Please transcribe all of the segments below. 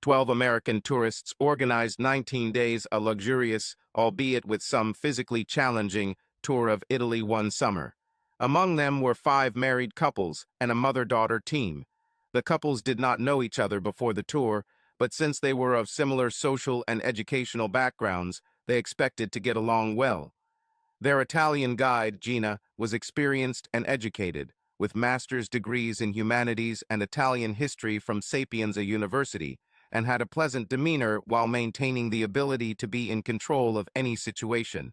12 American tourists organized 19 days a luxurious, albeit with some physically challenging, tour of Italy one summer. Among them were 5 married couples and a mother-daughter team. The couples did not know each other before the tour, but since they were of similar social and educational backgrounds, they expected to get along well. Their Italian guide, Gina, was experienced and educated, with master's degrees in humanities and Italian history from Sapienza University, and had a pleasant demeanor while maintaining the ability to be in control of any situation.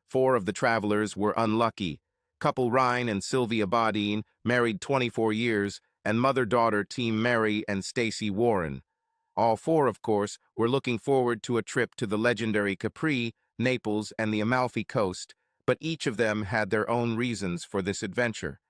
4 of the travelers were unlucky. Couple Ryan and Sylvia Bodine, married 24 years, and mother-daughter team Mary and Stacy Warren. All 4, of course, were looking forward to a trip to the legendary Capri, Naples, and the Amalfi Coast, but each of them had their own reasons for this adventure.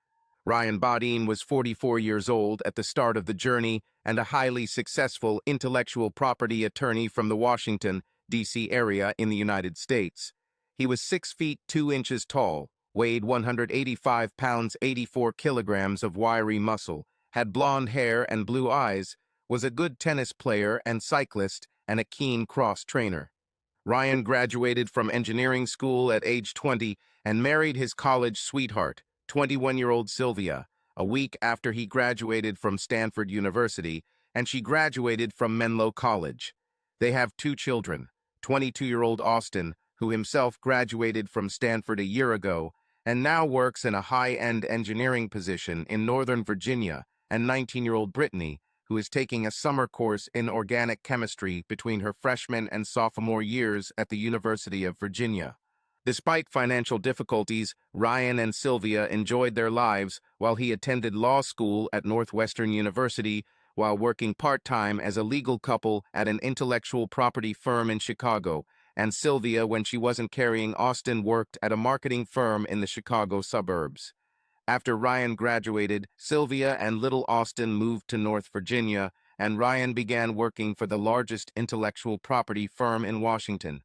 Ryan Bodine was 44 years old at the start of the journey and a highly successful intellectual property attorney from the Washington, D.C. area in the United States. He was 6 feet 2 inches tall, weighed 185 pounds 84 kilograms of wiry muscle, had blonde hair and blue eyes, was a good tennis player and cyclist, and a keen cross-trainer. Ryan graduated from engineering school at age 20 and married his college sweetheart, 21-year-old Sylvia, a week after he graduated from Stanford University, and she graduated from Menlo College. They have 2 children, 22-year-old Austin, who himself graduated from Stanford a year ago and now works in a high-end engineering position in Northern Virginia, and 19-year-old Brittany, who is taking a summer course in organic chemistry between her freshman and sophomore years at the University of Virginia. Despite financial difficulties, Ryan and Sylvia enjoyed their lives while he attended law school at Northwestern University while working part-time as a legal couple at an intellectual property firm in Chicago, and Sylvia, when she wasn't carrying Austin, worked at a marketing firm in the Chicago suburbs. After Ryan graduated, Sylvia and little Austin moved to North Virginia, and Ryan began working for the largest intellectual property firm in Washington.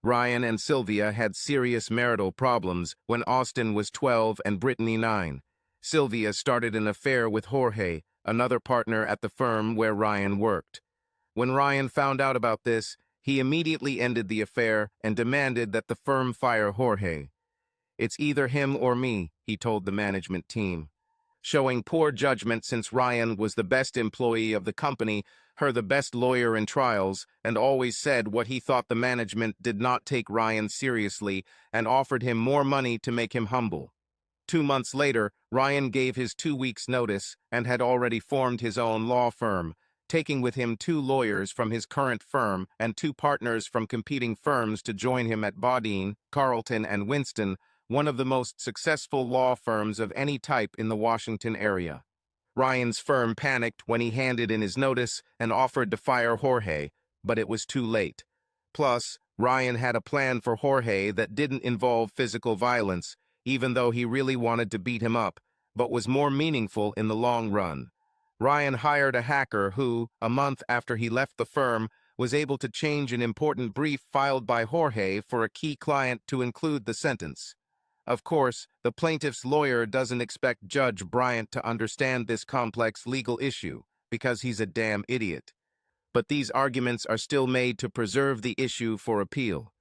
Ryan and Sylvia had serious marital problems when Austin was 12 and Brittany 9. Sylvia started an affair with Jorge, another partner at the firm where Ryan worked. When Ryan found out about this, he immediately ended the affair and demanded that the firm fire Jorge. "It's either him or me," he told the management team. Showing poor judgment since Ryan was the best employee of the company, the best lawyer in trials, and always said what he thought the management did not take Ryan seriously and offered him more money to make him humble. 2 months later, Ryan gave his 2 weeks' notice and had already formed his own law firm, taking with him 2 lawyers from his current firm and 2 partners from competing firms to join him at Bodine, Carlton, and Winston, one of the most successful law firms of any type in the Washington area. Ryan's firm panicked when he handed in his notice and offered to fire Jorge, but it was too late. Plus, Ryan had a plan for Jorge that didn't involve physical violence, even though he really wanted to beat him up, but was more meaningful in the long run. Ryan hired a hacker who, a month after he left the firm, was able to change an important brief filed by Jorge for a key client to include the sentence. Of course, the plaintiff's lawyer doesn't expect Judge Bryant to understand this complex legal issue, because he's a damn idiot. But these arguments are still made to preserve the issue for appeal.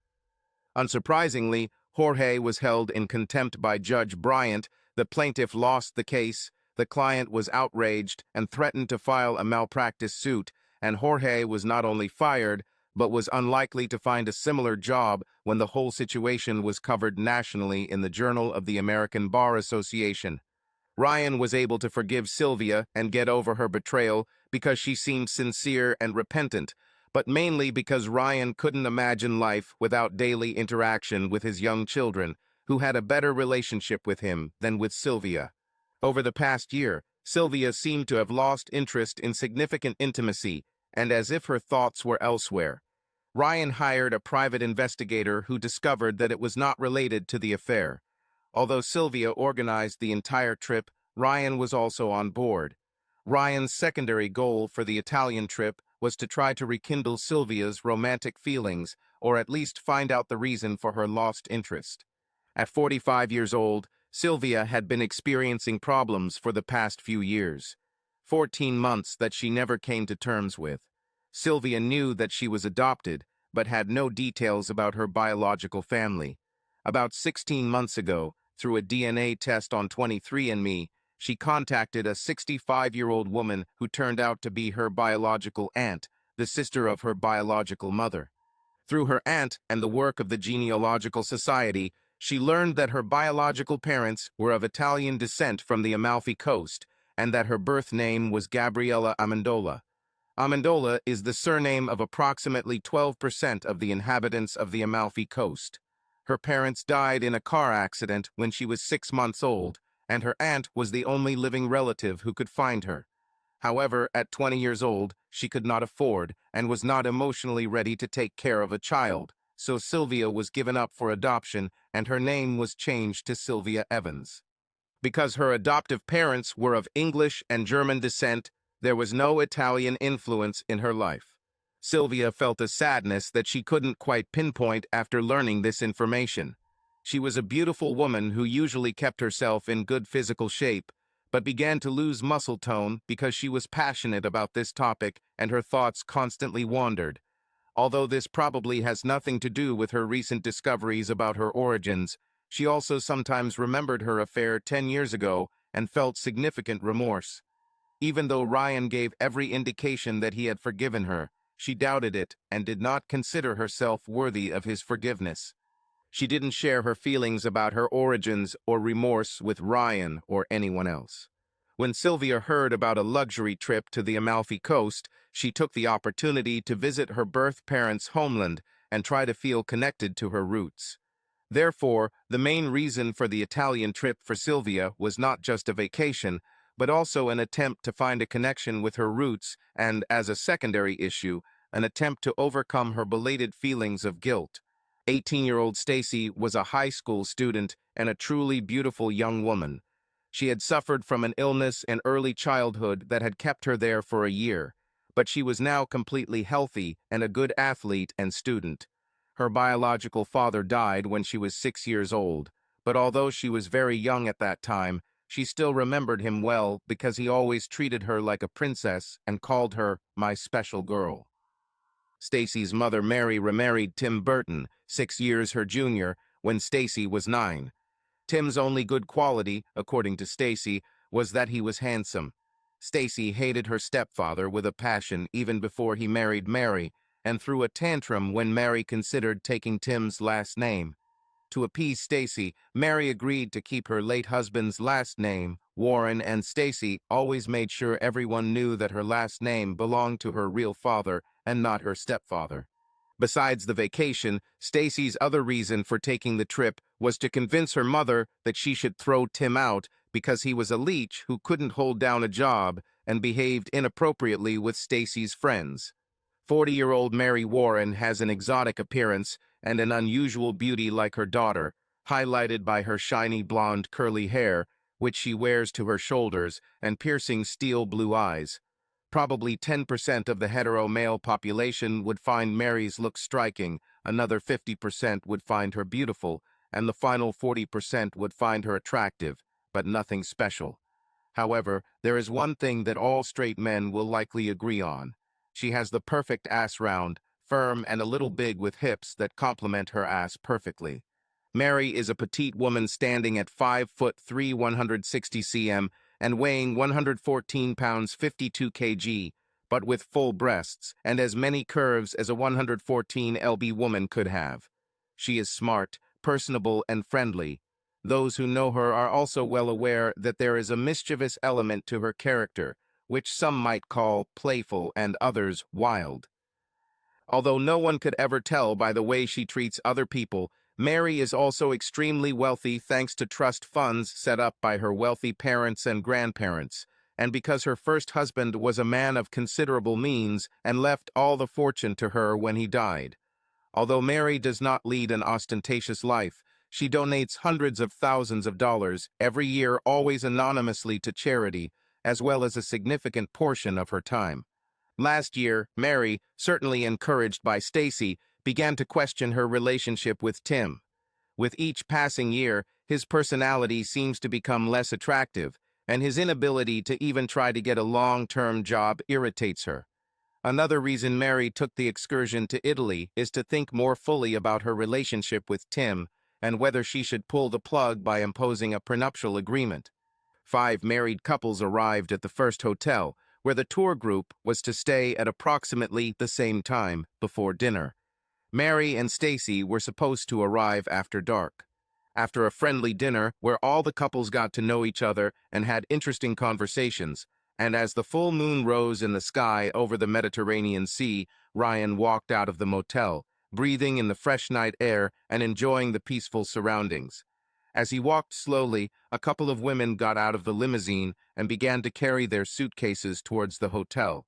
Unsurprisingly, Jorge was held in contempt by Judge Bryant, the plaintiff lost the case, the client was outraged and threatened to file a malpractice suit, and Jorge was not only fired, but was unlikely to find a similar job when the whole situation was covered nationally in the Journal of the American Bar Association. Ryan was able to forgive Sylvia and get over her betrayal because she seemed sincere and repentant, but mainly because Ryan couldn't imagine life without daily interaction with his young children, who had a better relationship with him than with Sylvia. Over the past year, Sylvia seemed to have lost interest in significant intimacy, and as if her thoughts were elsewhere. Ryan hired a private investigator who discovered that it was not related to the affair. Although Sylvia organized the entire trip, Ryan was also on board. Ryan's secondary goal for the Italian trip was to try to rekindle Sylvia's romantic feelings, or at least find out the reason for her lost interest. At 45 years old, Sylvia had been experiencing problems for the past few years. 14 months that she never came to terms with. Sylvia knew that she was adopted, but had no details about her biological family. About 16 months ago, through a DNA test on 23andMe, she contacted a 65-year-old woman who turned out to be her biological aunt, the sister of her biological mother. Through her aunt and the work of the Genealogical Society, she learned that her biological parents were of Italian descent from the Amalfi Coast, and that her birth name was Gabriella Amendola. Amendola is the surname of approximately 12% of the inhabitants of the Amalfi Coast. Her parents died in a car accident when she was 6 months old, and her aunt was the only living relative who could find her. However, at 20 years old, she could not afford and was not emotionally ready to take care of a child, so Sylvia was given up for adoption and her name was changed to Sylvia Evans. Because her adoptive parents were of English and German descent, there was no Italian influence in her life. Sylvia felt a sadness that she couldn't quite pinpoint after learning this information. She was a beautiful woman who usually kept herself in good physical shape, but began to lose muscle tone because she was passionate about this topic and her thoughts constantly wandered. Although this probably has nothing to do with her recent discoveries about her origins, she also sometimes remembered her affair 10 years ago and felt significant remorse. Even though Ryan gave every indication that he had forgiven her, she doubted it and did not consider herself worthy of his forgiveness. She didn't share her feelings about her origins or remorse with Ryan or anyone else. When Sylvia heard about a luxury trip to the Amalfi Coast, she took the opportunity to visit her birth parents' homeland and try to feel connected to her roots. Therefore, the main reason for the Italian trip for Sylvia was not just a vacation, but also an attempt to find a connection with her roots and, as a secondary issue, an attempt to overcome her belated feelings of guilt. 18-year-old Stacy was a high school student and a truly beautiful young woman. She had suffered from an illness in early childhood that had kept her there for a year, but she was now completely healthy and a good athlete and student. Her biological father died when she was 6 years old, but although she was very young at that time, she still remembered him well because he always treated her like a princess and called her my special girl. Stacy's mother Mary remarried Tim Burton, 6 years her junior, when Stacy was 9. Tim's only good quality, according to Stacy, was that he was handsome. Stacy hated her stepfather with a passion even before he married Mary, and threw a tantrum when Mary considered taking Tim's last name. To appease Stacy, Mary agreed to keep her late husband's last name, Warren, and Stacy always made sure everyone knew that her last name belonged to her real father and not her stepfather. Besides the vacation, Stacy's other reason for taking the trip was to convince her mother that she should throw Tim out because he was a leech who couldn't hold down a job and behaved inappropriately with Stacy's friends. 40-year-old Mary Warren has an exotic appearance and an unusual beauty like her daughter, highlighted by her shiny blonde curly hair, which she wears to her shoulders, and piercing steel blue eyes. Probably 10% of the hetero male population would find Mary's look striking, another 50% would find her beautiful, and the final 40% would find her attractive, but nothing special. However, there is one thing that all straight men will likely agree on. She has the perfect ass, round, firm, and a little big with hips that complement her ass perfectly. Mary is a petite woman standing at 5'3", 160 cm, and weighing 114 pounds 52 kg, but with full breasts and as many curves as a 114 lb woman could have. She is smart, personable, and friendly. Those who know her are also well aware that there is a mischievous element to her character, which some might call playful and others wild. Although no one could ever tell by the way she treats other people, Mary is also extremely wealthy thanks to trust funds set up by her wealthy parents and grandparents, and because her first husband was a man of considerable means and left all the fortune to her when he died. Although Mary does not lead an ostentatious life, she donates hundreds of thousands of dollars every year, always anonymously, to charity, as well as a significant portion of her time. Last year, Mary, certainly encouraged by Stacy, began to question her relationship with Tim. With each passing year, his personality seems to become less attractive, and his inability to even try to get a long-term job irritates her. Another reason Mary took the excursion to Italy is to think more fully about her relationship with Tim and whether she should pull the plug by imposing a prenuptial agreement. 5 married couples arrived at the first hotel, where the tour group was to stay at approximately the same time before dinner. Mary and Stacy were supposed to arrive after dark. After a friendly dinner where all the couples got to know each other and had interesting conversations, and as the full moon rose in the sky over the Mediterranean Sea, Ryan walked out of the motel, breathing in the fresh night air and enjoying the peaceful surroundings. As he walked slowly, a couple of women got out of the limousine and began to carry their suitcases towards the hotel.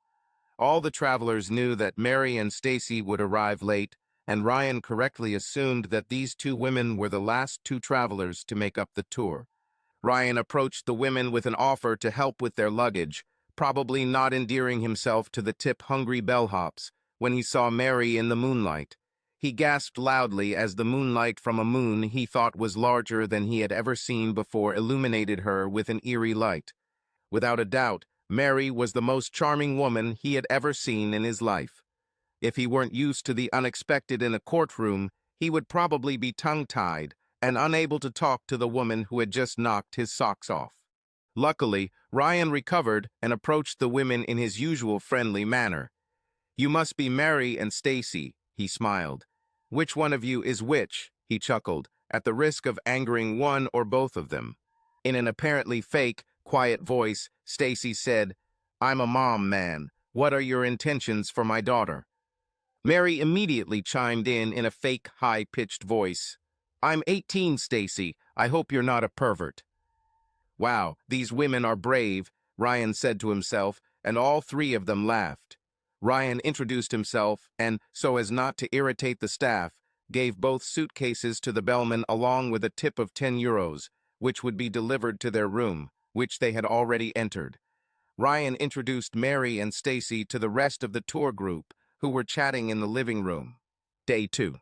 All the travelers knew that Mary and Stacy would arrive late, and Ryan correctly assumed that these 2 women were the last 2 travelers to make up the tour. Ryan approached the women with an offer to help with their luggage, probably not endearing himself to the tip-hungry bellhops, when he saw Mary in the moonlight. He gasped loudly as the moonlight from a moon he thought was larger than he had ever seen before illuminated her with an eerie light. Without a doubt, Mary was the most charming woman he had ever seen in his life. If he weren't used to the unexpected in a courtroom, he would probably be tongue-tied and unable to talk to the woman who had just knocked his socks off. Luckily, Ryan recovered and approached the women in his usual friendly manner. "You must be Mary and Stacy," he smiled. "Which one of you is which?" he chuckled, at the risk of angering one or both of them. In an apparently fake, quiet voice, Stacy said, "I'm a mom, man. What are your intentions for my daughter?" Mary immediately chimed in a fake, high-pitched voice. "I'm 18, Stacy. I hope you're not a pervert." "Wow, these women are brave," Ryan said to himself, and all 3 of them laughed. Ryan introduced himself and, so as not to irritate the staff, gave both suitcases to the bellman along with a tip of €10, which would be delivered to their room, which they had already entered. Ryan introduced Mary and Stacy to the rest of the tour group, who were chatting in the living room. Day 2.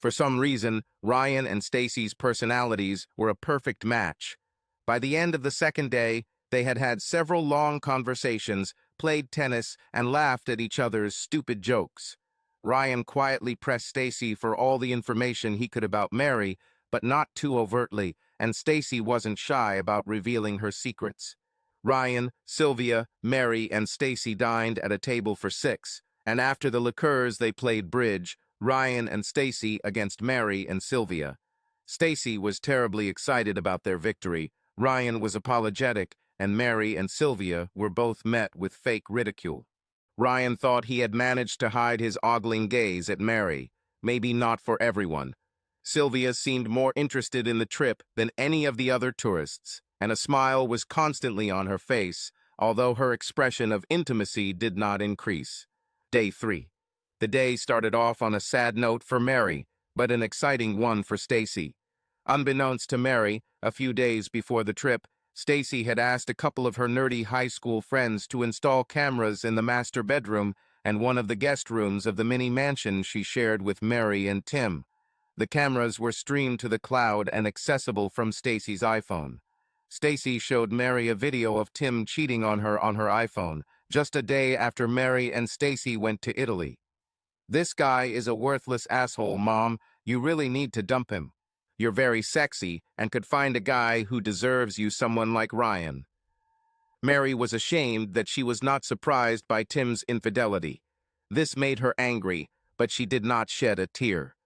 For some reason, Ryan and Stacy's personalities were a perfect match. By the end of the second day, they had had several long conversations, played tennis, and laughed at each other's stupid jokes. Ryan quietly pressed Stacy for all the information he could about Mary, but not too overtly, and Stacy wasn't shy about revealing her secrets. Ryan, Sylvia, Mary, and Stacy dined at a table for 6, and after the liqueurs they played bridge, Ryan and Stacy against Mary and Sylvia. Stacy was terribly excited about their victory, Ryan was apologetic, and Mary and Sylvia were both met with fake ridicule. Ryan thought he had managed to hide his ogling gaze at Mary, maybe not for everyone. Sylvia seemed more interested in the trip than any of the other tourists, and a smile was constantly on her face, although her expression of intimacy did not increase. Day 3. The day started off on a sad note for Mary, but an exciting one for Stacy. Unbeknownst to Mary, a few days before the trip, Stacy had asked a couple of her nerdy high school friends to install cameras in the master bedroom and one of the guest rooms of the mini mansion she shared with Mary and Tim. The cameras were streamed to the cloud and accessible from Stacy's iPhone. Stacy showed Mary a video of Tim cheating on her iPhone, just a day after Mary and Stacy went to Italy. "This guy is a worthless asshole, Mom. You really need to dump him. You're very sexy and could find a guy who deserves you, someone like Ryan." Mary was ashamed that she was not surprised by Tim's infidelity. This made her angry, but she did not shed a tear.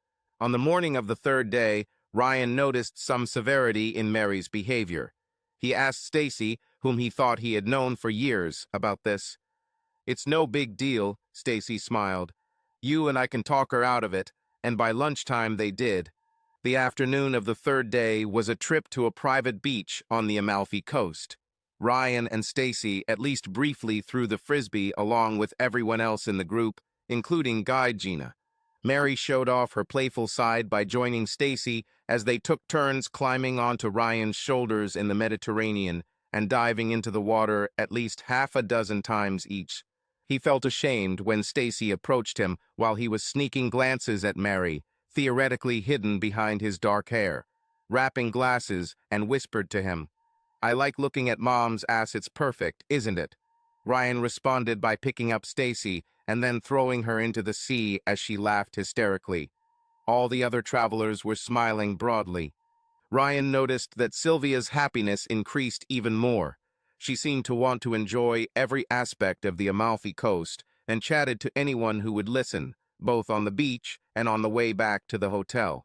On the morning of the 3rd day, Ryan noticed some severity in Mary's behavior. He asked Stacy, whom he thought he had known for years, about this. "It's no big deal," Stacy smiled. "You and I can talk her out of it," and by lunchtime they did. The afternoon of the 3rd day was a trip to a private beach on the Amalfi Coast. Ryan and Stacy at least briefly threw the frisbee along with everyone else in the group, including guide Gina. Mary showed off her playful side by joining Stacy as they took turns climbing onto Ryan's shoulders in the Mediterranean and diving into the water at least half a dozen times each. He felt ashamed when Stacy approached him while he was sneaking glances at Mary, theoretically hidden behind his dark hair, wrapping glasses, and whispered to him, "I like looking at Mom's ass, it's perfect, isn't it?" Ryan responded by picking up Stacy and then throwing her into the sea as she laughed hysterically. All the other travelers were smiling broadly. Ryan noticed that Sylvia's happiness increased even more. She seemed to want to enjoy every aspect of the Amalfi Coast and chatted to anyone who would listen, both on the beach and on the way back to the hotel.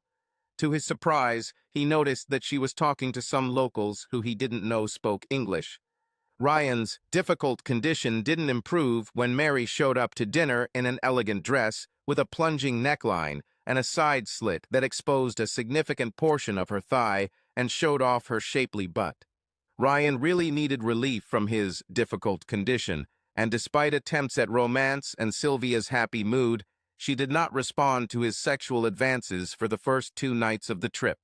To his surprise, he noticed that she was talking to some locals who he didn't know spoke English. Ryan's difficult condition didn't improve when Mary showed up to dinner in an elegant dress with a plunging neckline and a side slit that exposed a significant portion of her thigh and showed off her shapely butt. Ryan really needed relief from his difficult condition, and despite attempts at romance and Sylvia's happy mood, she did not respond to his sexual advances for the first 2 nights of the trip.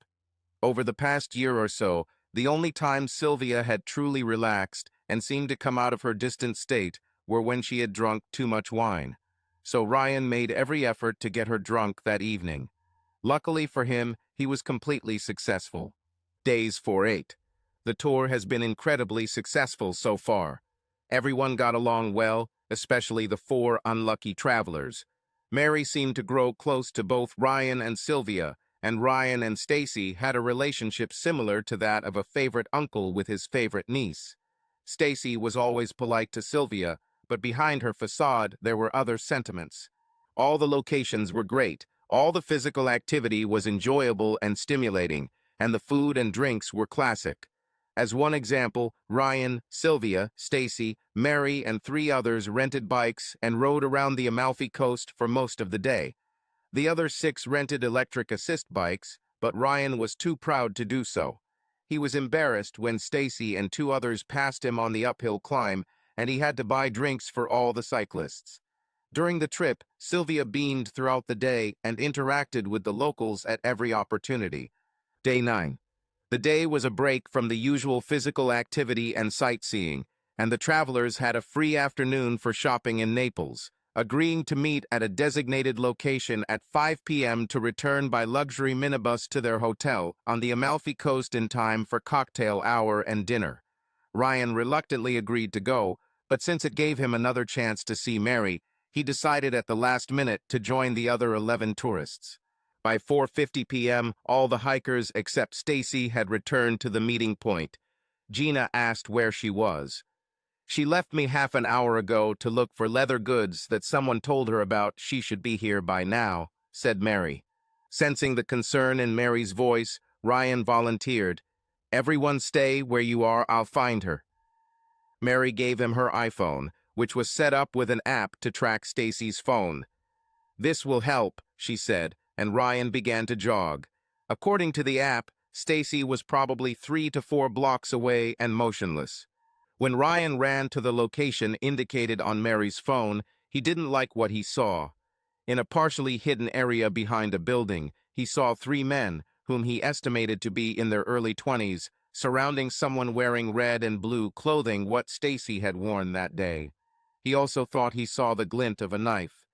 Over the past year or so, the only time Sylvia had truly relaxed and seemed to come out of her distant state were when she had drunk too much wine. So Ryan made every effort to get her drunk that evening. Luckily for him, he was completely successful. Days 4-8. The tour has been incredibly successful so far. Everyone got along well, especially the 4 unlucky travelers. Mary seemed to grow close to both Ryan and Sylvia, and Ryan and Stacy had a relationship similar to that of a favorite uncle with his favorite niece. Stacy was always polite to Sylvia, but behind her facade there were other sentiments. All the locations were great, all the physical activity was enjoyable and stimulating, and the food and drinks were classic. As one example, Ryan, Sylvia, Stacy, Mary, and 3 others rented bikes and rode around the Amalfi Coast for most of the day. The other 6 rented electric assist bikes, but Ryan was too proud to do so. He was embarrassed when Stacy and 2 others passed him on the uphill climb, and he had to buy drinks for all the cyclists. During the trip, Sylvia beamed throughout the day and interacted with the locals at every opportunity. Day 9. The day was a break from the usual physical activity and sightseeing, and the travelers had a free afternoon for shopping in Naples, agreeing to meet at a designated location at 5 p.m. to return by luxury minibus to their hotel on the Amalfi Coast in time for cocktail hour and dinner. Ryan reluctantly agreed to go, but since it gave him another chance to see Mary, he decided at the last minute to join the other 11 tourists. By 4:50 p.m., all the hikers except Stacy had returned to the meeting point. Gina asked where she was. "She left me half an hour ago to look for leather goods that someone told her about. She should be here by now," said Mary. Sensing the concern in Mary's voice, Ryan volunteered. "Everyone stay where you are, I'll find her." Mary gave him her iPhone, which was set up with an app to track Stacy's phone. "This will help," she said, and Ryan began to jog. According to the app, Stacy was probably 3 to 4 blocks away and motionless. When Ryan ran to the location indicated on Mary's phone, he didn't like what he saw. In a partially hidden area behind a building, he saw 3 men, whom he estimated to be in their early 20s, surrounding someone wearing red and blue clothing what Stacy had worn that day. He also thought he saw the glint of a knife.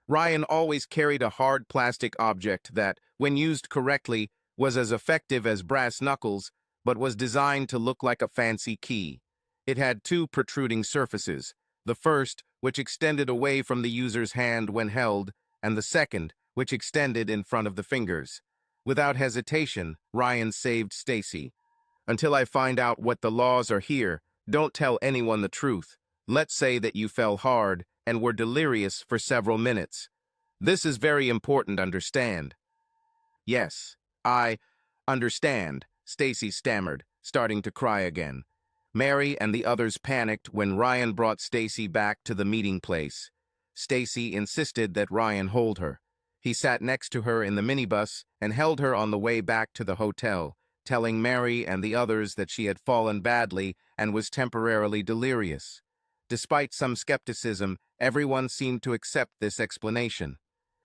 Ryan always carried a hard plastic object that, when used correctly, was as effective as brass knuckles, but was designed to look like a fancy key. It had 2 protruding surfaces, the first, which extended away from the user's hand when held, and the second, which extended in front of the fingers. Without hesitation, Ryan saved Stacy. "Until I find out what the laws are here, don't tell anyone the truth. Let's say that you fell hard and were delirious for several minutes. This is very important, understand?" "Yes, I understand," Stacy stammered, starting to cry again. Mary and the others panicked when Ryan brought Stacy back to the meeting place. Stacy insisted that Ryan hold her. He sat next to her in the minibus and held her on the way back to the hotel, telling Mary and the others that she had fallen badly and was temporarily delirious. Despite some skepticism, everyone seemed to accept this explanation.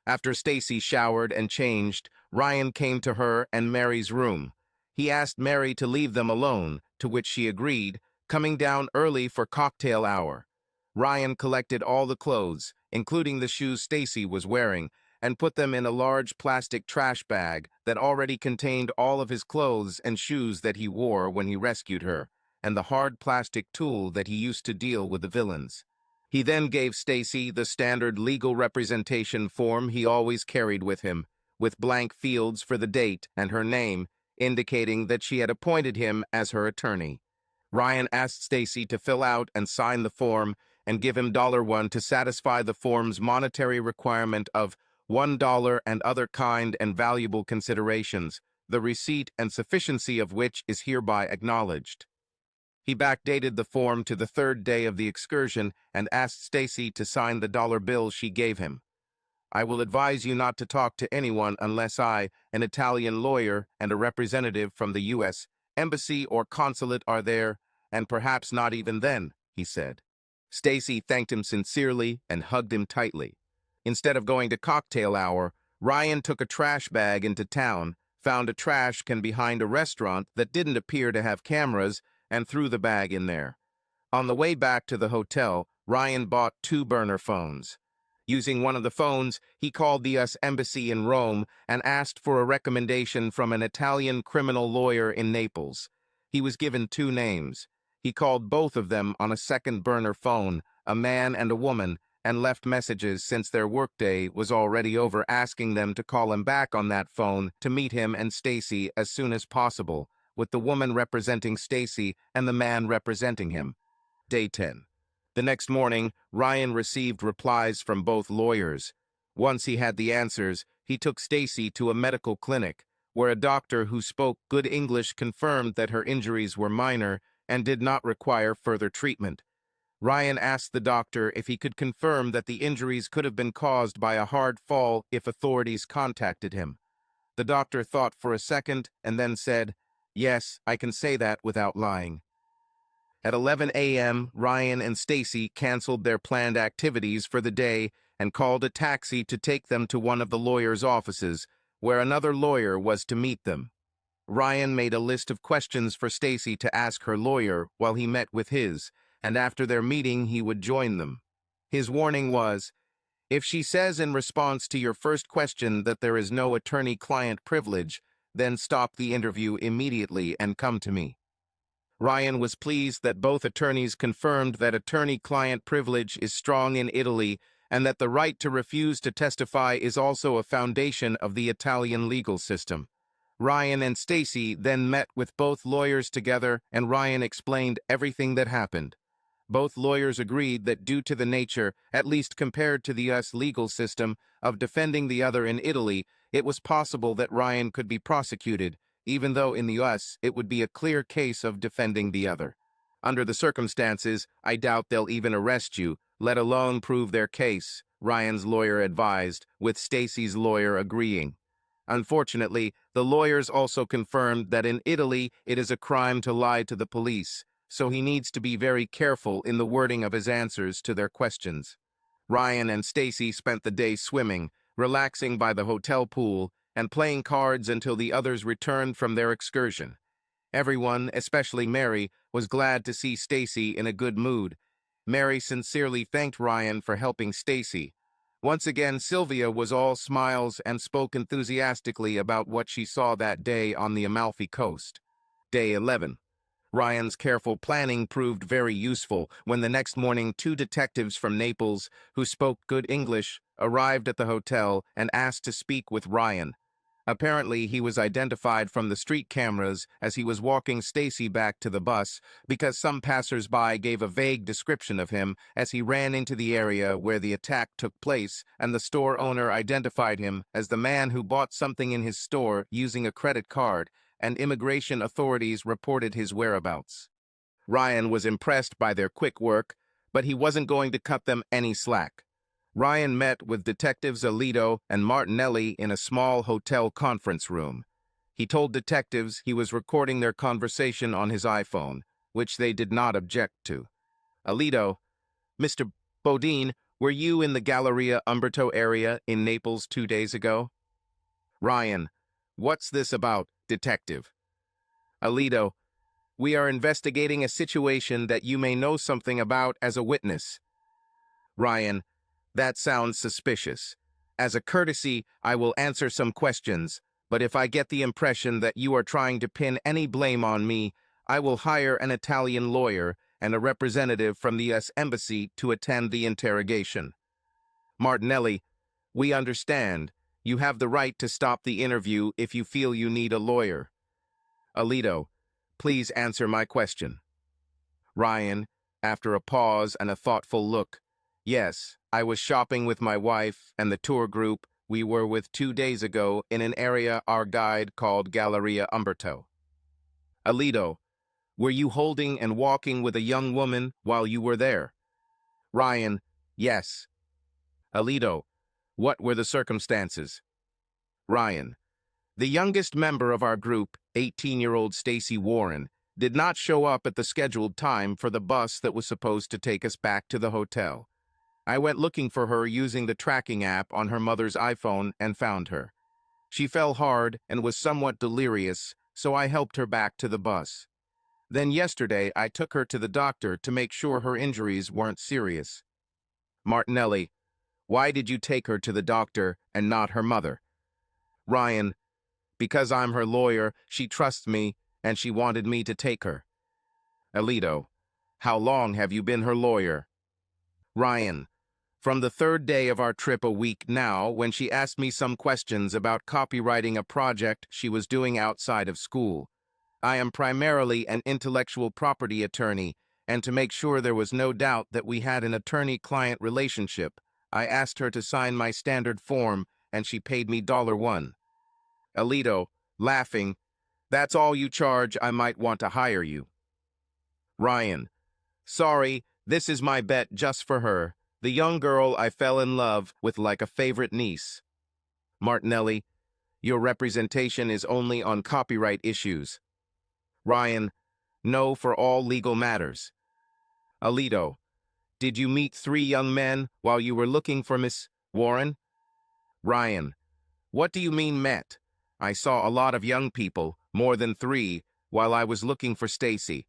After Stacy showered and changed, Ryan came to her and Mary's room. He asked Mary to leave them alone, to which she agreed, coming down early for cocktail hour. Ryan collected all the clothes, including the shoes Stacy was wearing, and put them in a large plastic trash bag that already contained all of his clothes and shoes that he wore when he rescued her, and the hard plastic tool that he used to deal with the villains. He then gave Stacy the standard legal representation form he always carried with him, with blank fields for the date and her name, indicating that she had appointed him as her attorney. Ryan asked Stacy to fill out and sign the form and give him $1 to satisfy the form's monetary requirement of $1 and other kind and valuable considerations, the receipt and sufficiency of which is hereby acknowledged. He backdated the form to the third day of the excursion and asked Stacy to sign the dollar bill she gave him. I will advise you not to talk to anyone unless I, an Italian lawyer and a representative from the U.S. Embassy or consulate are there, and perhaps not even then, he said. Stacy thanked him sincerely and hugged him tightly. Instead of going to cocktail hour, Ryan took a trash bag into town, found a trash can behind a restaurant that didn't appear to have cameras, and threw the bag in there. On the way back to the hotel, Ryan bought 2 burner phones. Using one of the phones, he called the U.S. Embassy in Rome and asked for a recommendation from an Italian criminal lawyer in Naples. He was given 2 names. He called both of them on a second burner phone, a man and a woman, and left messages since their workday was already over, asking them to call him back on that phone to meet him and Stacy as soon as possible, with the woman representing Stacy and the man representing him. Day 10. The next morning, Ryan received replies from both lawyers. Once he had the answers, he took Stacy to a medical clinic, where a doctor who spoke good English confirmed that her injuries were minor and did not require further treatment. Ryan asked the doctor if he could confirm that the injuries could have been caused by a hard fall if authorities contacted him. The doctor thought for a second and then said, "Yes, I can say that without lying." At 11 a.m., Ryan and Stacy canceled their planned activities for the day and called a taxi to take them to one of the lawyer's offices, where another lawyer was to meet them. Ryan made a list of questions for Stacy to ask her lawyer while he met with his, and after their meeting he would join them. His warning was, "If she says in response to your first question that there is no attorney-client privilege, then stop the interview immediately and come to me." Ryan was pleased that both attorneys confirmed that attorney-client privilege is strong in Italy and that the right to refuse to testify is also a foundation of the Italian legal system. Ryan and Stacy then met with both lawyers together, and Ryan explained everything that happened. Both lawyers agreed that due to the nature, at least compared to the U.S. legal system, of defending the other in Italy, it was possible that Ryan could be prosecuted, even though in the U.S. it would be a clear case of defending the other. "Under the circumstances, I doubt they'll even arrest you, let alone prove their case," Ryan's lawyer advised, with Stacy's lawyer agreeing. Unfortunately, the lawyers also confirmed that in Italy it is a crime to lie to the police, so he needs to be very careful in the wording of his answers to their questions. Ryan and Stacy spent the day swimming, relaxing by the hotel pool, and playing cards until the others returned from their excursion. Everyone, especially Mary, was glad to see Stacy in a good mood. Mary sincerely thanked Ryan for helping Stacy. Once again, Sylvia was all smiles and spoke enthusiastically about what she saw that day on the Amalfi Coast. Day 11. Ryan's careful planning proved very useful when the next morning 2 detectives from Naples, who spoke good English, arrived at the hotel and asked to speak with Ryan. Apparently, he was identified from the street cameras as he was walking Stacy back to the bus because some passers-by gave a vague description of him as he ran into the area where the attack took place, and the store owner identified him as the man who bought something in his store using a credit card, and immigration authorities reported his whereabouts. Ryan was impressed by their quick work, but he wasn't going to cut them any slack. Ryan met with Detectives Alito and Martinelli in a small hotel conference room. He told detectives he was recording their conversation on his iPhone, which they did not object to. Alito: "Mr. Bodine, were you in the Galleria Umberto area in Naples 2 days ago?" Ryan: "What's this about, detective?" Alito: "We are investigating a situation that you may know something about as a witness." Ryan: "That sounds suspicious. As a courtesy, I will answer some questions, but if I get the impression that you are trying to pin any blame on me, I will hire an Italian lawyer, and a representative from the U.S. Embassy to attend the interrogation. Martinelli, we understand. You have the right to stop the interview if you feel you need a lawyer. Alito, please answer my question. Ryan, after a pause and a thoughtful look, yes, I was shopping with my wife and the tour group we were with 2 days ago in an area our guide called Galleria Umberto. Alito, were you holding and walking with a young woman while you were there? Ryan, yes. Alito, what were the circumstances? Ryan, the youngest member of our group, 18-year-old Stacy Warren, did not show up at the scheduled time for the bus that was supposed to take us back to the hotel. I went looking for her using the tracking app on her mother's iPhone and found her. She fell hard and was somewhat delirious, so I helped her back to the bus. Then yesterday, I took her to the doctor to make sure her injuries weren't serious. Martinelli, why did you take her to the doctor and not her mother? Ryan, because I'm her lawyer, she trusts me, and she wanted me to take her. Alito, how long have you been her lawyer? Ryan, from the third day of our trip a week now, when she asked me some questions about copywriting a project she was doing outside of school. I am primarily an intellectual property attorney, and to make sure there was no doubt that we had an attorney-client relationship, I asked her to sign my standard form, and she paid me $1. Alito, laughing, that's all you charge, I might want to hire you. Ryan, sorry, this is my bet just for her, the young girl I fell in love with like a favorite niece. Martinelli, your representation is only on copyright issues. Ryan, no for all legal matters. Alito, did you meet 3 young men while you were looking for Miss Warren? Ryan, what do you mean met? I saw a lot of young people, more than 3, while I was looking for Stacy.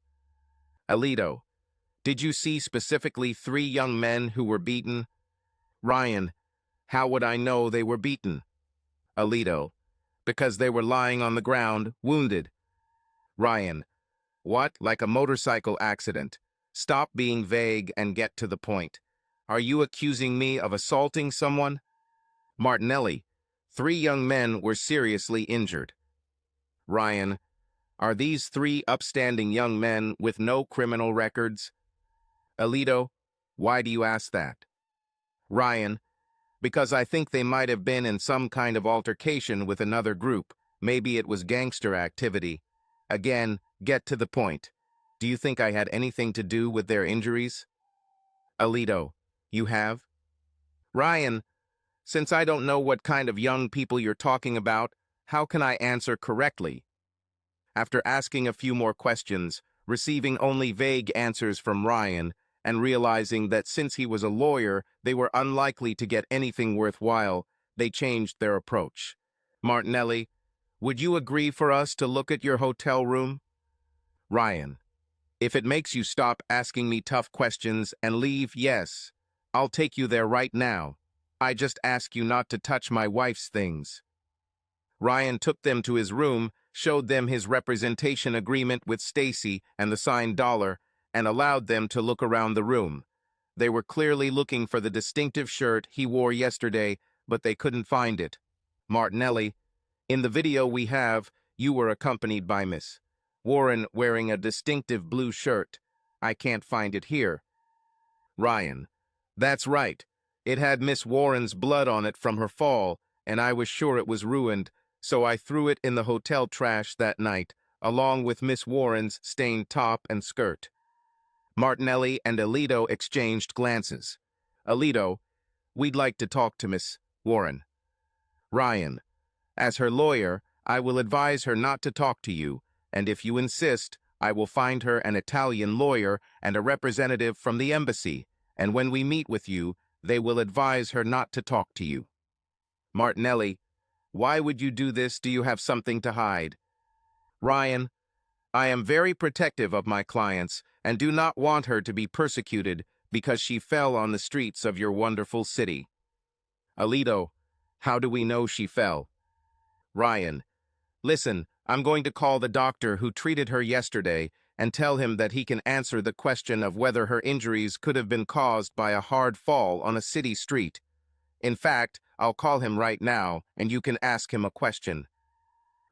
Alito, did you see specifically 3 young men who were beaten? Ryan, how would I know they were beaten? Alito, because they were lying on the ground, wounded. Ryan, what, like a motorcycle accident? Stop being vague and get to the point. Are you accusing me of assaulting someone? Martinelli, 3 young men were seriously injured. Ryan, are these 3 upstanding young men with no criminal records? Alito, why do you ask that? Ryan, because I think they might have been in some kind of altercation with another group. Maybe it was gangster activity. Again, get to the point. Do you think I had anything to do with their injuries? Alito, you have? Ryan, since I don't know what kind of young people you're talking about, how can I answer correctly? After asking a few more questions, receiving only vague answers from Ryan, and realizing that since he was a lawyer, they were unlikely to get anything worthwhile, they changed their approach. Martinelli, would you agree for us to look at your hotel room? Ryan, if it makes you stop asking me tough questions and leave, yes. I'll take you there right now. I just ask you not to touch my wife's things. Ryan took them to his room, showed them his representation agreement with Stacy and the signed dollar, and allowed them to look around the room. They were clearly looking for the distinctive shirt he wore yesterday, but they couldn't find it. Martinelli, in the video we have, you were accompanied by Miss Warren wearing a distinctive blue shirt. I can't find it here. Ryan, that's right. It had Miss Warren's blood on it from her fall, and I was sure it was ruined, so I threw it in the hotel trash that night, along with Miss Warren's stained top and skirt. Martinelli and Alito exchanged glances. Alito, we'd like to talk to Miss Warren. Ryan, as her lawyer, I will advise her not to talk to you, and if you insist, I will find her an Italian lawyer and a representative from the embassy, and when we meet with you, they will advise her not to talk to you. Martinelli, why would you do this? Do you have something to hide? Ryan, I am very protective of my clients and do not want her to be persecuted because she fell on the streets of your wonderful city. Alito, how do we know she fell? Ryan, listen, I'm going to call the doctor who treated her yesterday, and tell him that he can answer the question of whether her injuries could have been caused by a hard fall on a city street. In fact, I'll call him right now, and you can ask him a question.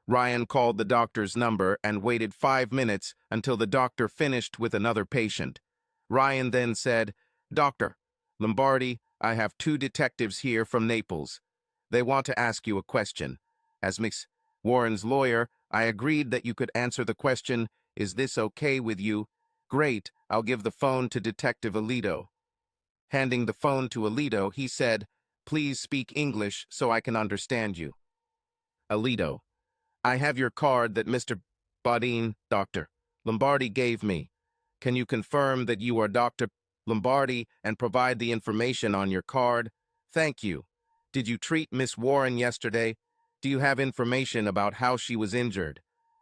Ryan called the doctor's number and waited 5 minutes until the doctor finished with another patient. Ryan then said, "Doctor Lombardi, I have 2 detectives here from Naples. They want to ask you a question. As Miss Warren's lawyer, I agreed that you could answer the question, 'Is this okay with you?' Great, I'll give the phone to Detective Alito." Handing the phone to Alito, he said, "Please speak English so I can understand you." Alito: "I have your card that Mr. Bodine, Dr. Lombardi gave me. Can you confirm that you are Dr. Lombardi and provide the information on your card? Thank you. Did you treat Miss Warren yesterday? Do you have information about how she was injured?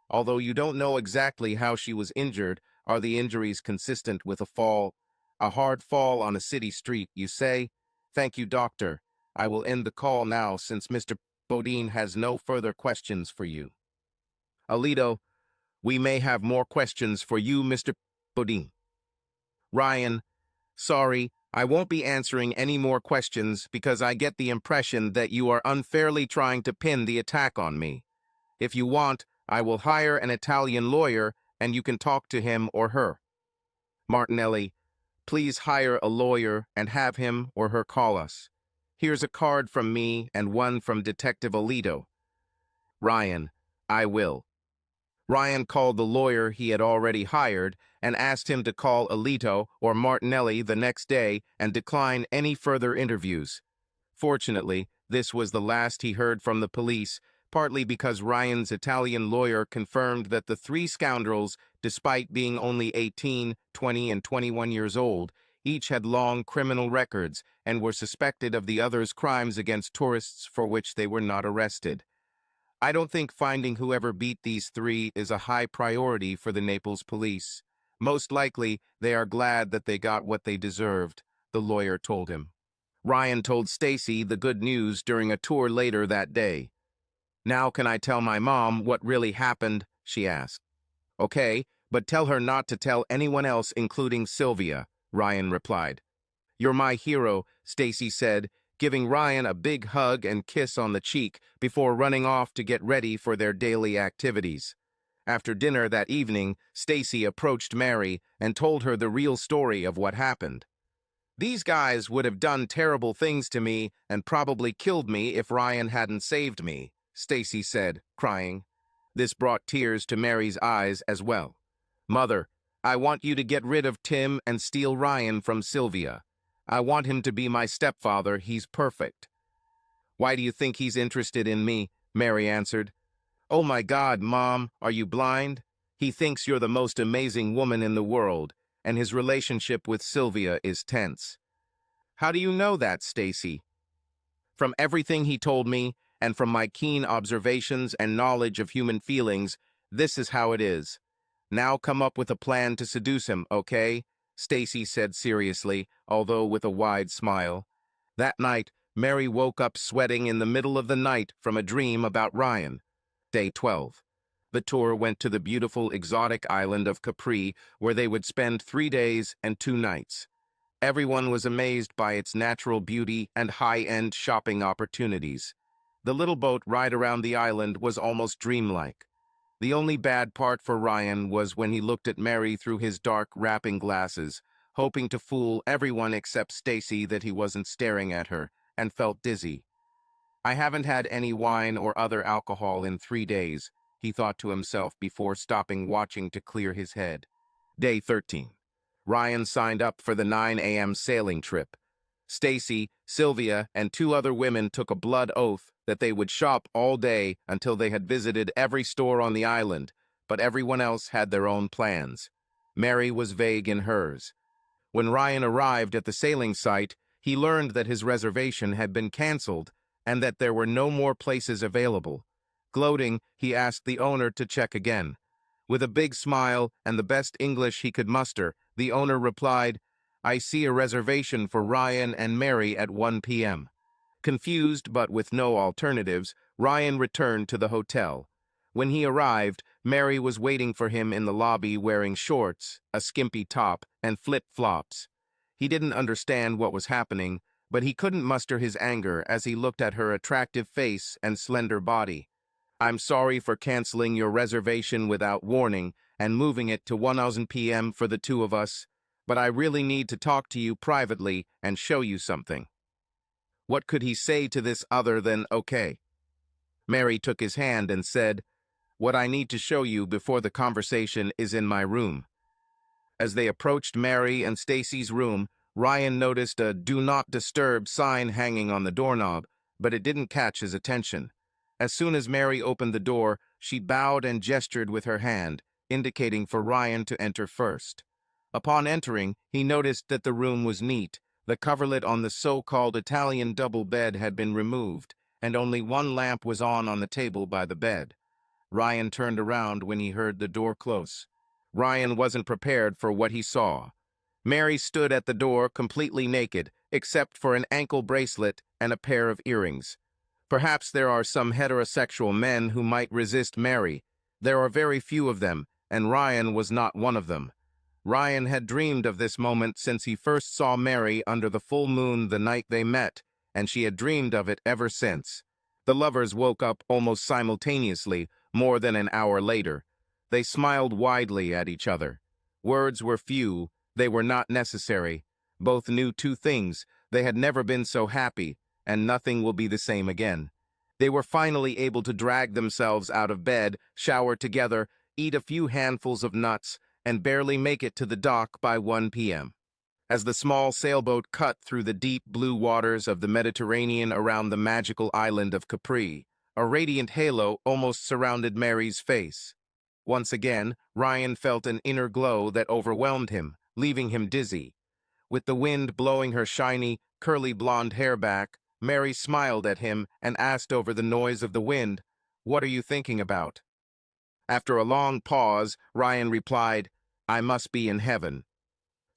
Although you don't know exactly how she was injured, are the injuries consistent with a fall? A hard fall on a city street, you say? Thank you, doctor. I will end the call now since Mr. Bodine has no further questions for you." Alito: "We may have more questions for you, Mr. Bodine." Ryan: "Sorry, I won't be answering any more questions because I get the impression that you are unfairly trying to pin the attack on me. If you want, I will hire an Italian lawyer and you can talk to him or her." Martinelli: "Please hire a lawyer and have him or her call us. Here's a card from me and one from Detective Alito." Ryan: "I will." Ryan called the lawyer he had already hired and asked him to call Alito or Martinelli the next day and decline any further interviews. Fortunately, this was the last he heard from the police, partly because Ryan's Italian lawyer confirmed that the 3 scoundrels, despite being only 18, 20, and 21 years old, each had long criminal records and were suspected of the others' crimes against tourists for which they were not arrested. "I don't think finding whoever beat these 3 is a high priority for the Naples police. Most likely, they are glad that they got what they deserved," the lawyer told him. Ryan told Stacy the good news during a tour later that day. "Now can I tell my mom what really happened?" she asked. "Okay, but tell her not to tell anyone else, including Sylvia," Ryan replied. "You're my hero," Stacy said, giving Ryan a big hug and kiss on the cheek before running off to get ready for their daily activities. After dinner that evening, Stacy approached Mary and told her the real story of what happened. "These guys would have done terrible things to me and probably killed me if Ryan hadn't saved me," Stacy said, crying. This brought tears to Mary's eyes as well. "Mother, I want you to get rid of Tim and steal Ryan from Sylvia. I want him to be my stepfather. He's perfect." "Why do you think he's interested in me?" Mary answered. "Oh my God, Mom, are you blind? He thinks you're the most amazing woman in the world, and his relationship with Sylvia is tense." "How do you know that, Stacy?" "From everything he told me, and from my keen observations and knowledge of human feelings, this is how it is. Now come up with a plan to seduce him, okay?" Stacy said seriously, although with a wide smile. That night, Mary woke up sweating in the middle of the night from a dream about Ryan. Day 12. The tour went to the beautiful exotic island of Capri, where they would spend 3 days and 2 nights. Everyone was amazed by its natural beauty and high-end shopping opportunities. The little boat ride around the island was almost dreamlike. The only bad part for Ryan was when he looked at Mary through his dark wrapping glasses, hoping to fool everyone except Stacy that he wasn't staring at her, and felt dizzy. "I haven't had any wine or other alcohol in 3 days, he thought to himself before stopping watching to clear his head. Day 13. Ryan signed up for the 9 a.m. sailing trip. Stacy, Sylvia, and 2 other women took a blood oath that they would shop all day until they had visited every store on the island, but everyone else had their own plans. Mary was vague in hers. When Ryan arrived at the sailing site, he learned that his reservation had been canceled and that there were no more places available. Gloating, he asked the owner to check again. With a big smile and the best English he could muster, the owner replied, "I see a reservation for Ryan and Mary at 1 p.m. Confused but with no alternatives, Ryan returned to the hotel. When he arrived, Mary was waiting for him in the lobby wearing shorts, a skimpy top, and flip-flops. He didn't understand what was happening, but he couldn't muster his anger as he looked at her attractive face and slender body. "I'm sorry for canceling your reservation without warning and moving it to 1:00 p.m. for the two of us, but I really need to talk to you privately and show you something." What could he say to this other than okay? Mary took his hand and said, "What I need to show you before the conversation is in my room." As they approached Mary and Stacy's room, Ryan noticed a "Do Not Disturb" sign hanging on the doorknob, but it didn't catch his attention. As soon as Mary opened the door, she bowed and gestured with her hand, indicating for Ryan to enter first. Upon entering, he noticed that the room was neat. The coverlet on the so-called Italian double bed had been removed, and only one lamp was on the table by the bed. Ryan turned around when he heard the door close. Ryan wasn't prepared for what he saw. Mary stood at the door completely naked, except for an ankle bracelet and a pair of earrings. Perhaps there are some heterosexual men who might resist Mary. There are very few of them, and Ryan was not one of them. Ryan had dreamed of this moment since he first saw Mary under the full moon the night they met, and she had dreamed of it ever since. The lovers woke up almost simultaneously, more than an hour later. They smiled widely at each other. Words were few, they were not necessary. Both knew two things: they had never been so happy, and nothing will be the same again. They were finally able to drag themselves out of bed, shower together, eat a few handfuls of nuts, and barely make it to the dock by 1 p.m. As the small sailboat cut through the deep blue waters of the Mediterranean around the magical island of Capri, a radiant halo almost surrounded Mary's face. Once again, Ryan felt an inner glow that overwhelmed him, leaving him dizzy. With the wind blowing her shiny, curly blonde hair back, Mary smiled at him and asked over the noise of the wind, "What are you thinking about?" After a long pause, Ryan replied, "I must be in heaven."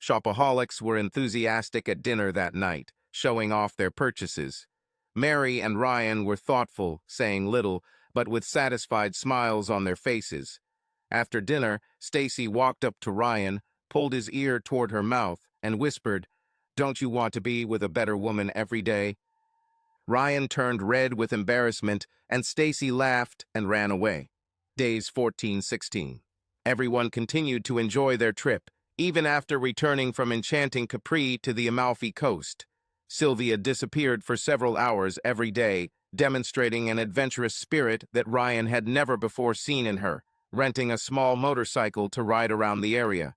Shopaholics were enthusiastic at dinner that night, showing off their purchases. Mary and Ryan were thoughtful, saying little, but with satisfied smiles on their faces. After dinner, Stacy walked up to Ryan, pulled his ear toward her mouth, and whispered, "Don't you want to be with a better woman every day?" Ryan turned red with embarrassment, and Stacy laughed and ran away. Days 14-16. Everyone continued to enjoy their trip, even after returning from enchanting Capri to the Amalfi Coast. Sylvia disappeared for several hours every day, demonstrating an adventurous spirit that Ryan had never before seen in her, renting a small motorcycle to ride around the area.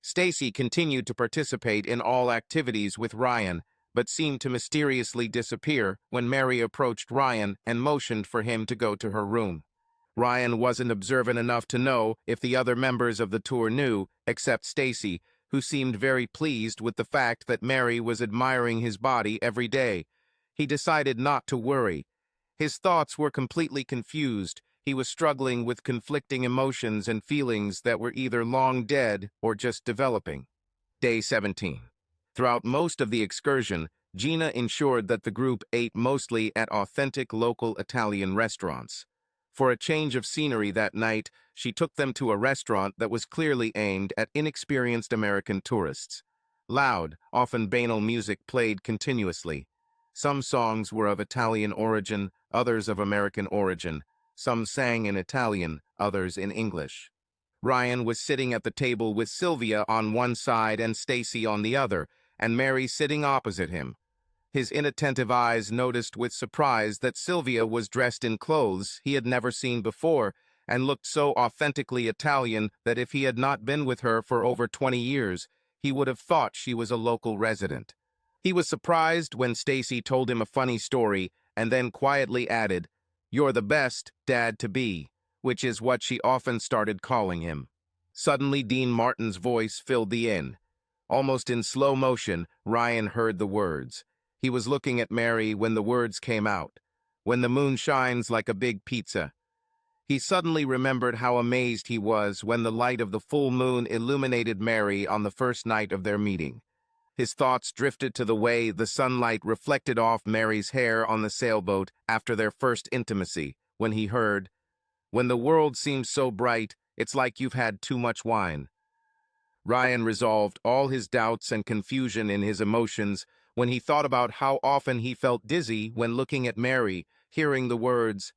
Stacy continued to participate in all activities with Ryan, but seemed to mysteriously disappear when Mary approached Ryan and motioned for him to go to her room. Ryan wasn't observant enough to know if the other members of the tour knew, except Stacy, who seemed very pleased with the fact that Mary was admiring his body every day. He decided not to worry. His thoughts were completely confused. He was struggling with conflicting emotions and feelings that were either long dead or just developing. Day 17. Throughout most of the excursion, Gina ensured that the group ate mostly at authentic local Italian restaurants. For a change of scenery that night, she took them to a restaurant that was clearly aimed at inexperienced American tourists. Loud, often banal music played continuously. Some songs were of Italian origin, others of American origin. Some sang in Italian, others in English. Ryan was sitting at the table with Sylvia on one side and Stacy on the other, and Mary sitting opposite him. His inattentive eyes noticed with surprise that Sylvia was dressed in clothes he had never seen before and looked so authentically Italian that if he had not been with her for over 20 years, he would have thought she was a local resident. He was surprised when Stacy told him a funny story and then quietly added, "You're the best dad-to-be," which is what she often started calling him. Suddenly, Dean Martin's voice filled the inn. Almost in slow motion, Ryan heard the words. He was looking at Mary when the words came out. "When the moon shines like a big pizza." He suddenly remembered how amazed he was when the light of the full moon illuminated Mary on the first night of their meeting. His thoughts drifted to the way the sunlight reflected off Mary's hair on the sailboat after their first intimacy, when he heard, When the world seems so bright, it's like you've had too much wine. Ryan resolved all his doubts and confusion in his emotions when he thought about how often he felt dizzy when looking at Mary, hearing the words,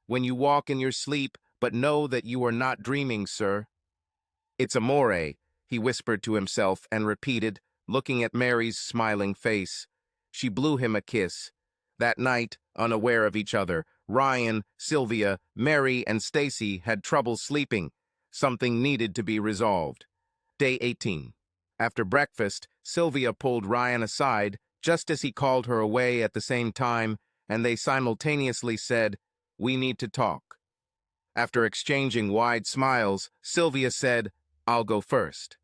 "When you walk in your sleep, but know that you are not dreaming, sir." "It's amore," he whispered to himself and repeated, looking at Mary's smiling face. She blew him a kiss. That night, unaware of each other, Ryan, Sylvia, Mary, and Stacy had trouble sleeping. Something needed to be resolved. Day 18. After breakfast, Sylvia pulled Ryan aside just as he called her away at the same time, and they simultaneously said, "We need to talk." After exchanging wide smiles, Sylvia said, "I'll go first."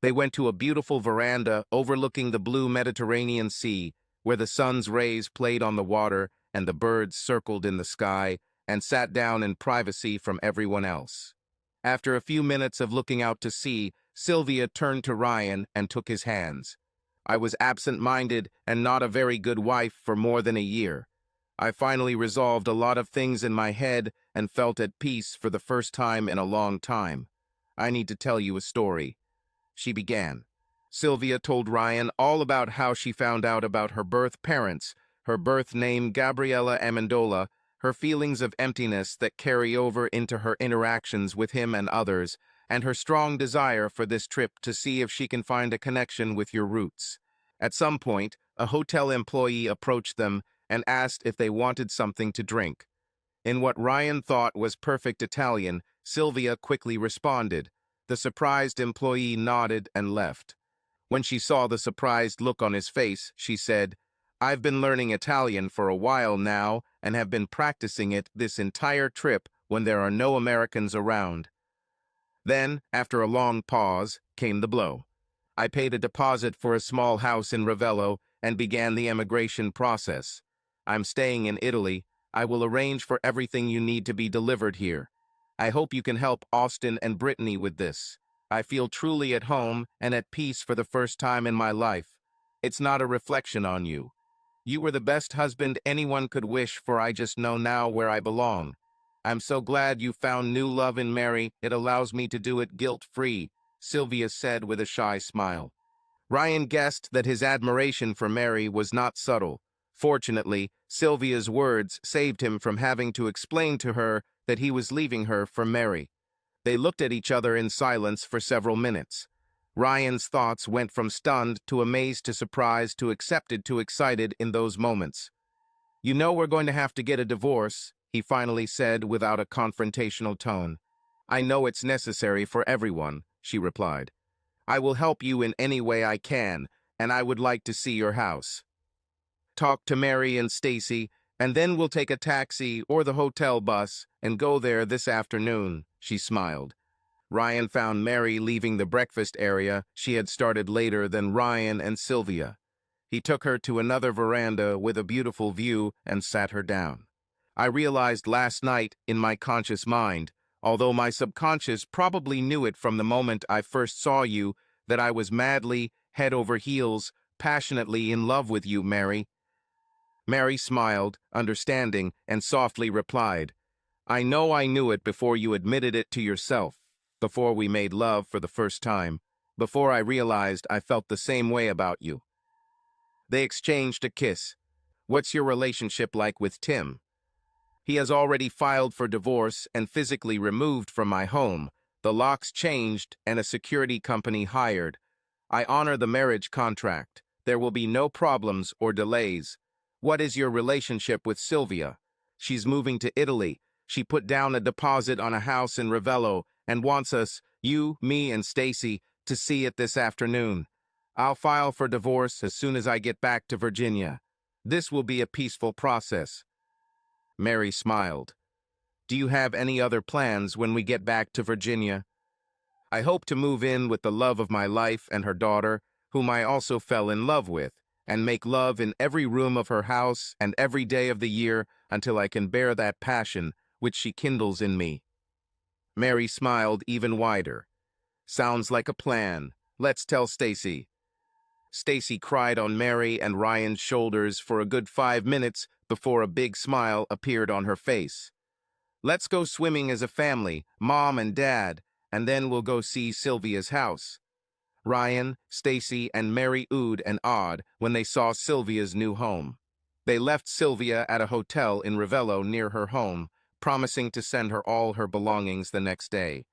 They went to a beautiful veranda overlooking the blue Mediterranean Sea, where the sun's rays played on the water and the birds circled in the sky, and sat down in privacy from everyone else. After a few minutes of looking out to sea, Sylvia turned to Ryan and took his hands. "I was absent-minded and not a very good wife for more than a year. I finally resolved a lot of things in my head and felt at peace for the first time in a long time. I need to tell you a story." She began. Sylvia told Ryan all about how she found out about her birth parents, her birth name Gabriella Amendola, her feelings of emptiness that carry over into her interactions with him and others, and her strong desire for this trip to see if she can find a connection with your roots. At some point, a hotel employee approached them and asked if they wanted something to drink. In what Ryan thought was perfect Italian, Sylvia quickly responded. The surprised employee nodded and left. When she saw the surprised look on his face, she said, "I've been learning Italian for a while now and have been practicing it this entire trip when there are no Americans around." Then, after a long pause, came the blow. "I paid a deposit for a small house in Ravello and began the emigration process. I'm staying in Italy. I will arrange for everything you need to be delivered here. I hope you can help Austin and Brittany with this. I feel truly at home and at peace for the first time in my life. It's not a reflection on you. You were the best husband anyone could wish, for I just know now where I belong. I'm so glad you found new love in Mary. It allows me to do it guilt-free," Sylvia said with a shy smile. Ryan guessed that his admiration for Mary was not subtle. Fortunately, Sylvia's words saved him from having to explain to her that he was leaving her for Mary. They looked at each other in silence for several minutes. Ryan's thoughts went from stunned to amazed to surprised to accepted to excited in those moments. "You know we're going to have to get a divorce," he finally said without a confrontational tone. "I know it's necessary for everyone," she replied. "I will help you in any way I can, and I would like to see your house. Talk to Mary and Stacy, and then we'll take a taxi or the hotel bus and go there this afternoon," she smiled. Ryan found Mary leaving the breakfast area. She had started later than Ryan and Sylvia. He took her to another veranda with a beautiful view and sat her down. "I realized last night in my conscious mind, although my subconscious probably knew it from the moment I first saw you, that I was madly, head over heels, passionately in love with you, Mary." Mary smiled, understanding, and softly replied, "I know I knew it before you admitted it to yourself, before we made love for the first time, before I realized I felt the same way about you." They exchanged a kiss. "What's your relationship like with Tim?" "He has already filed for divorce and physically removed from my home. The locks changed and a security company hired. I honor the marriage contract. There will be no problems or delays." "What is your relationship with Sylvia?" "She's moving to Italy. She put down a deposit on a house in Ravello and wants us, you, me, and Stacy, to see it this afternoon. I'll file for divorce as soon as I get back to Virginia. This will be a peaceful process." Mary smiled. "Do you have any other plans when we get back to Virginia?" "I hope to move in with the love of my life and her daughter, whom I also fell in love with, and make love in every room of her house and every day of the year until I can bear that passion which she kindles in me." Mary smiled even wider. "Sounds like a plan. Let's tell Stacy." Stacy cried on Mary and Ryan's shoulders for a good 5 minutes before a big smile appeared on her face. Let's go swimming as a family, Mom and Dad, and then we'll go see Sylvia's house. Ryan, Stacy, and Mary oohed and awed when they saw Sylvia's new home. They left Sylvia at a hotel in Ravello near her home, promising to send her all her belongings the next day.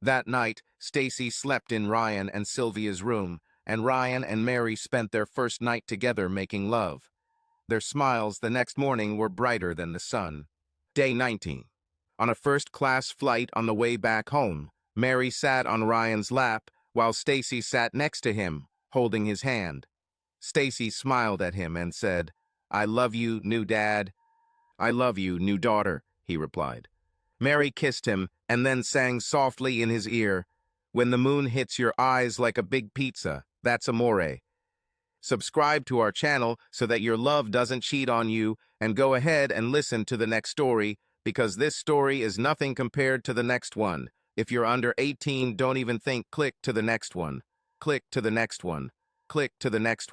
That night, Stacy slept in Ryan and Sylvia's room, and Ryan and Mary spent their first night together making love. Their smiles the next morning were brighter than the sun. Day 19. On a first-class flight on the way back home, Mary sat on Ryan's lap while Stacy sat next to him, holding his hand. Stacy smiled at him and said, "I love you, new dad." "I love you, new daughter," he replied. Mary kissed him and then sang softly in his ear, "When the moon hits your eyes like a big pizza, that's amore." Subscribe to our channel so that your love doesn't cheat on you, and go ahead and listen to the next story, because this story is nothing compared to the next one. If you're under 18, don't even think, click to the next one. Click to the next one. Click to the next one.